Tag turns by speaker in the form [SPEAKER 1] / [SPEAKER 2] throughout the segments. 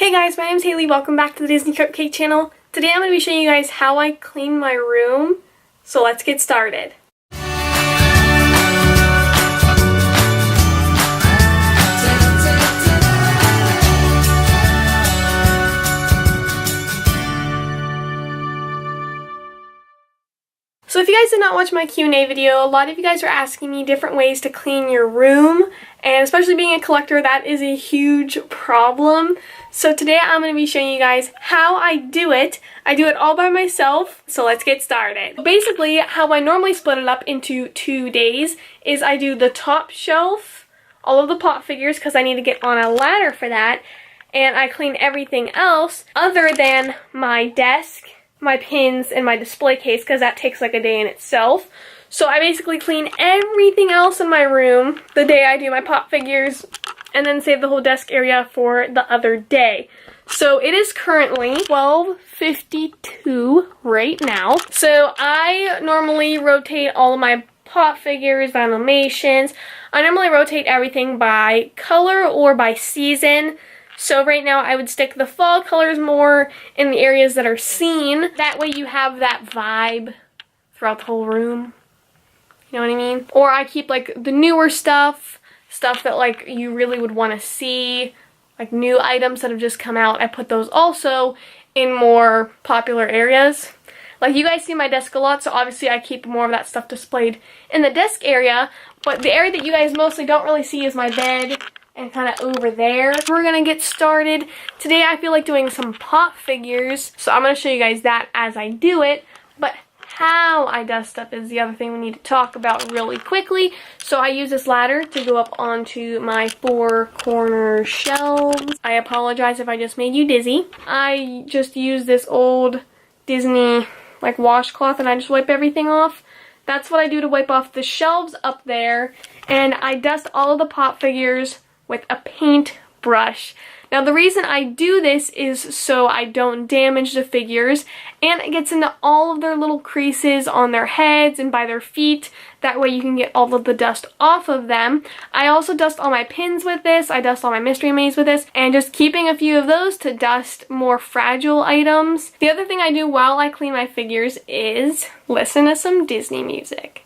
[SPEAKER 1] Hey guys, my name's Haley. Welcome back to the Disney Cupcake channel. Today I'm going to be showing you guys how I clean my room. So let's get started. So if you guys did not watch my Q&A video, a lot of you guys are asking me different ways to clean your room, and especially being a collector, that is a huge problem. So today I'm going to be showing you guys how I do it. I do it all by myself, so let's get started. Basically, how I normally split it up into 2 days is I do the top shelf, all of the pop figures, because I need to get on a ladder for that, and I clean everything else other than my desk, my pins, and my display case, because that takes like a day in itself. So I basically clean everything else in my room the day I do my pop figures, and then save the whole desk area for the other day. So it is currently 12:52 right now. So I normally rotate all of my pop figures, animations. I normally rotate everything by color or by season. So right now I would stick the fall colors more in the areas that are seen. That way you have that vibe throughout the whole room. You know what I mean? Or I keep like the newer stuff that like you really would want to see, like new items that have just come out. I put those also in more popular areas. Like you guys see my desk a lot, so obviously I keep more of that stuff displayed in the desk area. But the area that you guys mostly don't really see is my bed and kind of over there. We're gonna get started. Today I feel like doing some pop figures, so I'm gonna show you guys that as I do it, but how I dust up is the other thing we need to talk about really quickly. So I use this ladder to go up onto my 4 corner shelves. I apologize if I just made you dizzy. I just use this old Disney like washcloth and I just wipe everything off. That's what I do to wipe off the shelves up there, and I dust all of the pop figures with a paint brush. Now the reason I do this is so I don't damage the figures, and it gets into all of their little creases on their heads and by their feet. That way you can get all of the dust off of them. I also dust all my pins with this, I dust all my mystery maze with this, and just keeping a few of those to dust more fragile items. The other thing I do while I clean my figures is listen to some Disney music.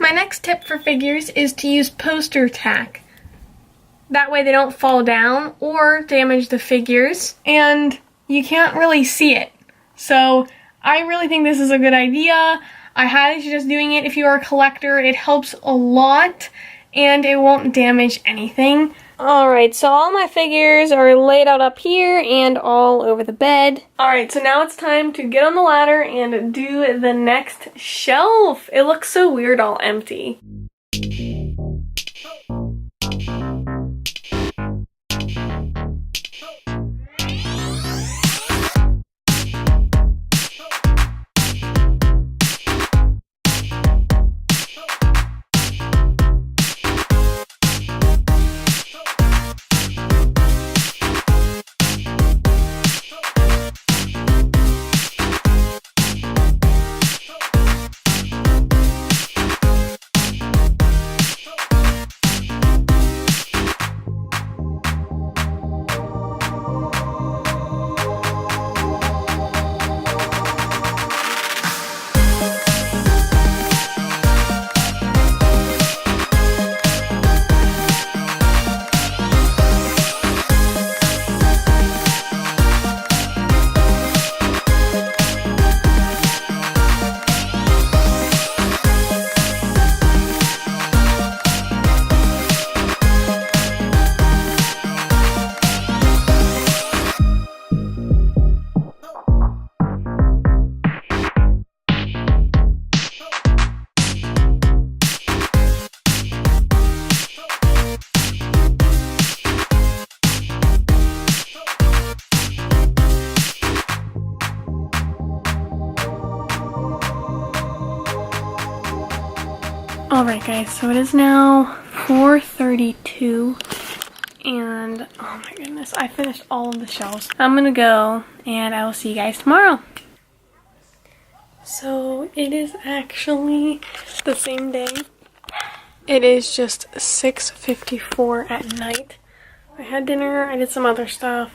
[SPEAKER 1] My next tip for figures is to use poster tack. That way they don't fall down or damage the figures, and you can't really see it. So I really think this is a good idea. I highly suggest doing it if you are a collector. It helps a lot and it won't damage anything. Alright, so all my figures are laid out up here and all over the bed. Alright, so now it's time to get on the ladder and do the next shelf. It looks so weird all empty. Alright guys, so it is now 4:32 and oh my goodness, I finished all of the shelves. I'm gonna go and I will see you guys tomorrow. So it is actually the same day. It is just 6:54 at night. I had dinner, I did some other stuff,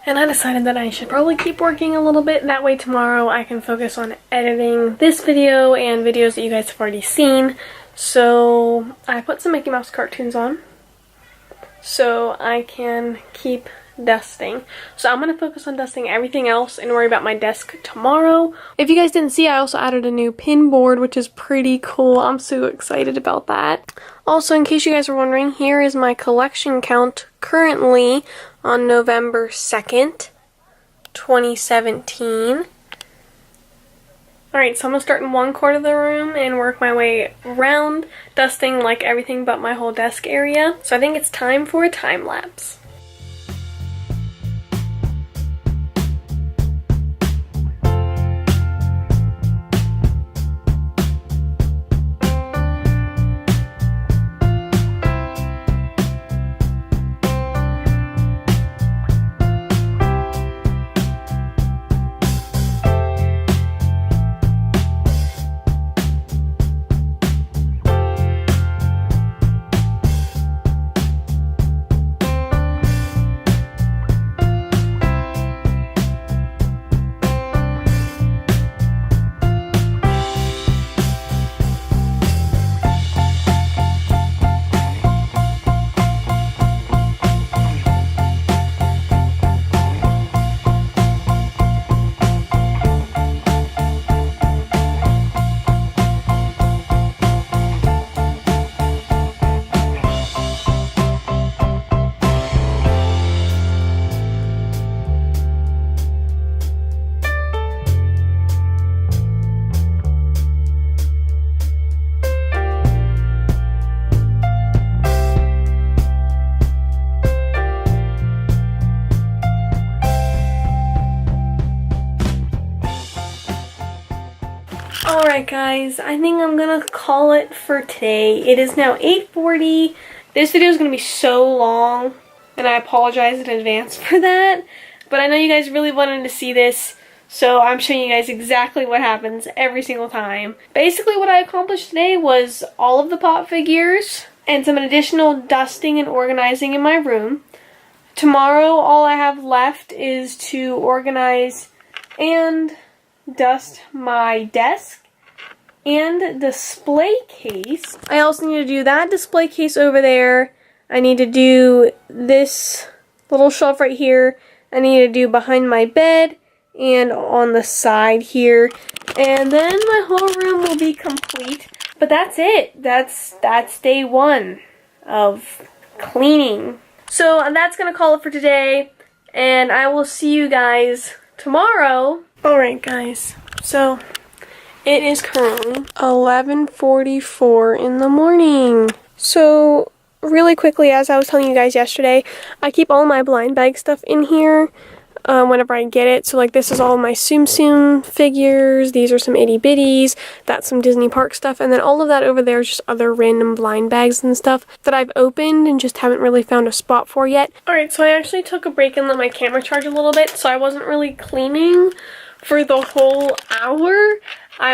[SPEAKER 1] and I decided that I should probably keep working a little bit. That way tomorrow I can focus on editing this video and videos that you guys have already seen. So I put some Mickey Mouse cartoons on so I can keep dusting. So I'm going to focus on dusting everything else and worry about my desk tomorrow. If you guys didn't see, I also added a new pin board, which is pretty cool. I'm so excited about that. Also, in case you guys were wondering, here is my collection count currently on November 2nd, 2017. Alright, so I'm going to start in one corner of the room and work my way around, dusting like everything but my whole desk area. So I think it's time for a time lapse. Alright guys, I think I'm gonna call it for today. It is now 8:40. This video is gonna be so long, and I apologize in advance for that. But I know you guys really wanted to see this, so I'm showing you guys exactly what happens every single time. Basically what I accomplished today was all of the pop figures and some additional dusting and organizing in my room. Tomorrow all I have left is to organize and dust my desk and display case. I also need to do that display case over there. I need to do this little shelf right here. I need to do behind my bed and on the side here. And then my whole room will be complete. But that's it. That's day one of cleaning. So that's gonna call it for today. And I will see you guys tomorrow. Alright guys, so it is currently 11:44 in the morning. So really quickly, as I was telling you guys yesterday, I keep all my blind bag stuff in here whenever I get it. So like this is all my Tsum Tsum figures, these are some itty bitties, that's some Disney Park stuff, and then all of that over there is just other random blind bags and stuff that I've opened and just haven't really found a spot for yet. Alright, so I actually took a break and let my camera charge a little bit, so I wasn't really cleaning for the whole hour. I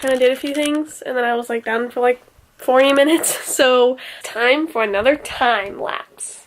[SPEAKER 1] kind of did a few things and then I was like done for like 40 minutes. So time for another time lapse.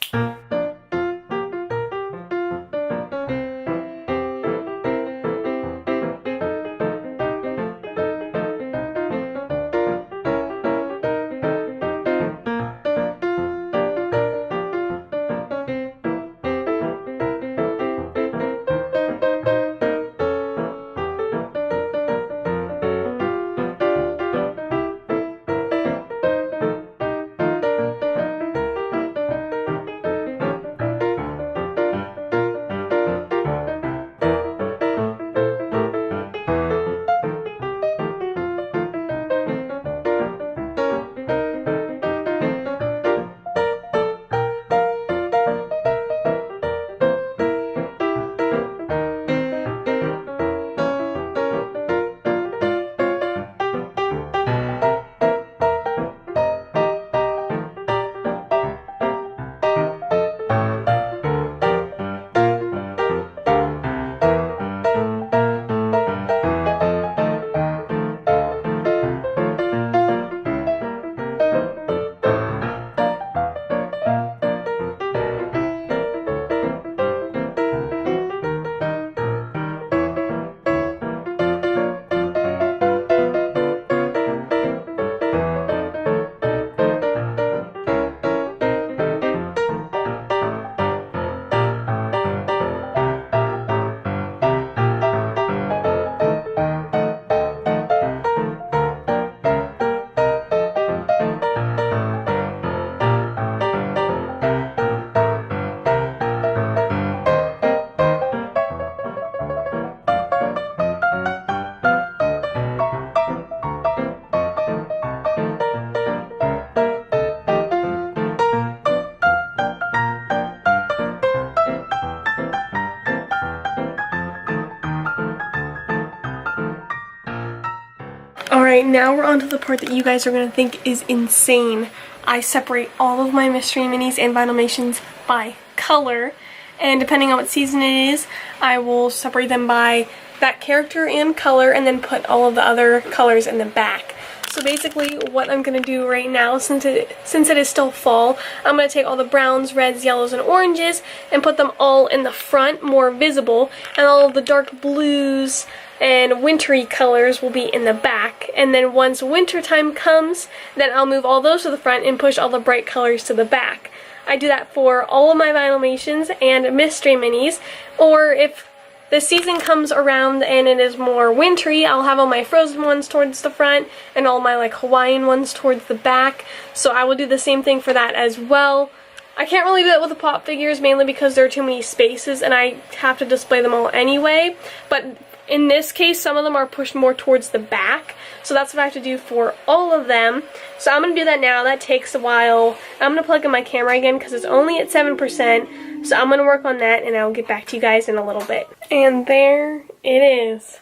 [SPEAKER 1] Alright, now we're on to the part that you guys are going to think is insane. I separate all of my mystery minis and Vinylmations by color, and depending on what season it is, I will separate them by that character and color, and then put all of the other colors in the back. So basically what I'm going to do right now, since it is still fall, I'm going to take all the browns, reds, yellows, and oranges and put them all in the front, more visible, and all of the dark blues and wintry colors will be in the back. And then once winter time comes, then I'll move all those to the front and push all the bright colors to the back. I do that for all of my Vinylmations and mystery minis, or if the season comes around and it is more wintry, I'll have all my frozen ones towards the front and all my like Hawaiian ones towards the back. So I will do the same thing for that as well. I can't really do that with the pop figures, mainly because there are too many spaces and I have to display them all anyway. But in this case, some of them are pushed more towards the back, so that's what I have to do for all of them. So I'm going to do that now. That takes a while. I'm going to plug in my camera again because it's only at 7%, so I'm going to work on that and I'll get back to you guys in a little bit. And there it is.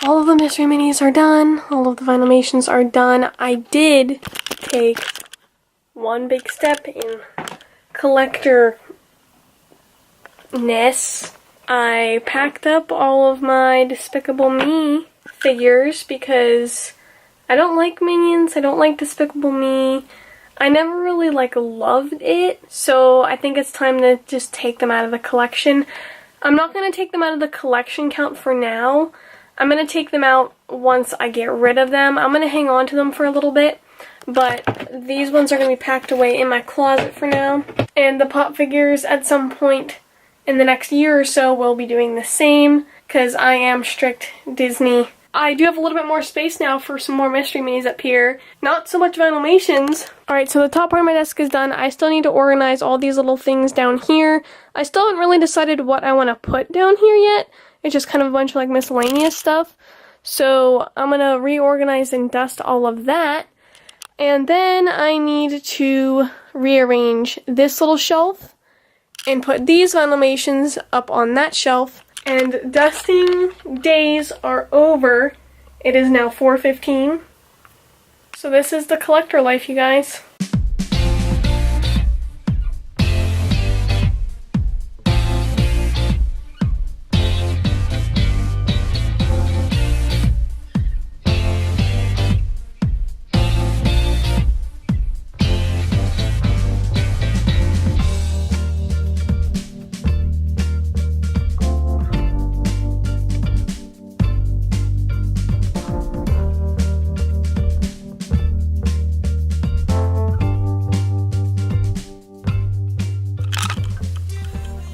[SPEAKER 1] All of the mystery minis are done. All of the Vinylmations are done. I did take one big step in collector-ness. I packed up all of my Despicable Me figures because I don't like Minions, I don't like Despicable Me. I never really loved it, so I think it's time to just take them out of the collection. I'm not going to take them out of the collection count for now. I'm going to take them out once I get rid of them. I'm going to hang on to them for a little bit, but these ones are going to be packed away in my closet for now. And the pop figures at some point in the next year or so we'll be doing the same, because I am strict Disney. I do have a little bit more space now for some more mystery minis up here. Not so much Vinylmations. Alright, so the top part of my desk is done. I still need to organize all these little things down here. I still haven't really decided what I want to put down here yet. It's just kind of a bunch of miscellaneous stuff. So I'm going to reorganize and dust all of that. And then I need to rearrange this little shelf and put these Vinylmations up on that shelf. And dusting days are over. It is now 4:15. So this is the collector life, you guys.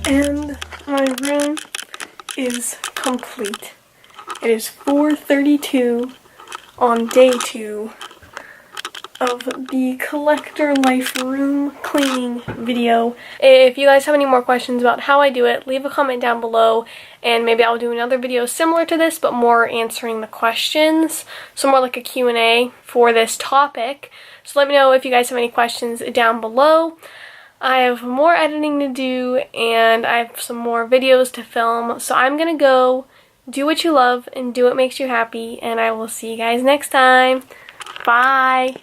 [SPEAKER 1] And my room is complete. It is 4:32 on day 2 of the collector life room cleaning video. If you guys have any more questions about how I do it, leave a comment down below and maybe I'll do another video similar to this but more answering the questions. So more like a Q&A for this topic. So let me know if you guys have any questions down below. I have more editing to do and I have some more videos to film, so I'm gonna go do what you love and do what makes you happy, and I will see you guys next time. Bye!